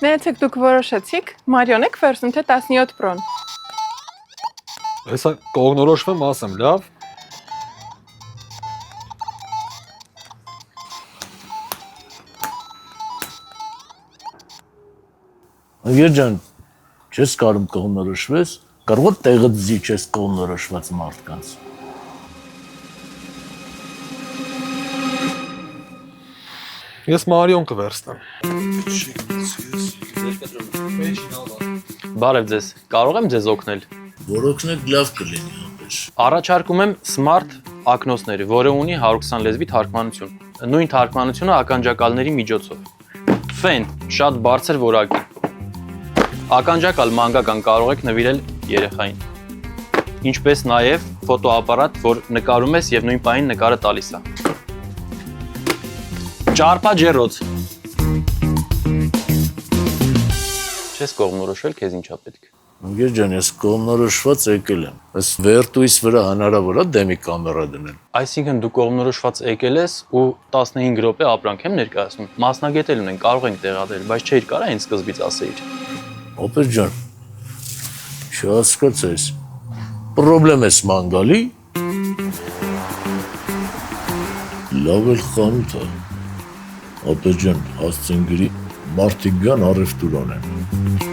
Նայեցեք դուք որոշեցիք, Մարիոն եք վերցնում թե 17 Pro-ն։ Հեսա կողնորոշվեմ ասեմ, լավ։ Անգեր ջան, չես կարում կողնորոշվես, կարող է տեղը զիջես կողնորոշված մարդկանց։ Ես Մարիոն կվերցնեմ։ Բարև ձեզ, կարող եմ ձեզ օգնել։ Որ օգնեք լավ կլինի ապեշ։ Առաջարկում եմ Smart ակնոցները, որը ունի 120 լեզվի թարգմանություն։ Նույն թարգմանությունը ականջակալների միջոցով։ Ֆեն, շատ բարձր որակի։ Ականջակալ մանկական կարող եք նվիրել երեխային։ Ինչպես նաև ֆոտոապարատ, որ նկարում ես եւ նույն պահին նկարը տալիս է։ Ճարպաջերոց։ Չես կողմնորոշվել, քեզ ինչա պետք։ Անգեր ջան, ես կողմնորոշված եկել եմ։ Այս վերտույս վրա հնարավոր է դեմի կամերա դնել։ Այսինքն դու կողմնորոշված եկել ես ու 15 րոպե ապրանք եմ ներկայացնում։ Մասնագետել ունեն, կարող ենք տեղադրել, բայց չէիր կարա հենց սկզբից ասեիր։ Ապեշ ջան, չհասկացես։ Պրոբլեմ ես մանգալի։ Լավ էլ խանութ է։ Ապեշ ջան, հասցեն գրի մարդիկ գան առևտուր անեն։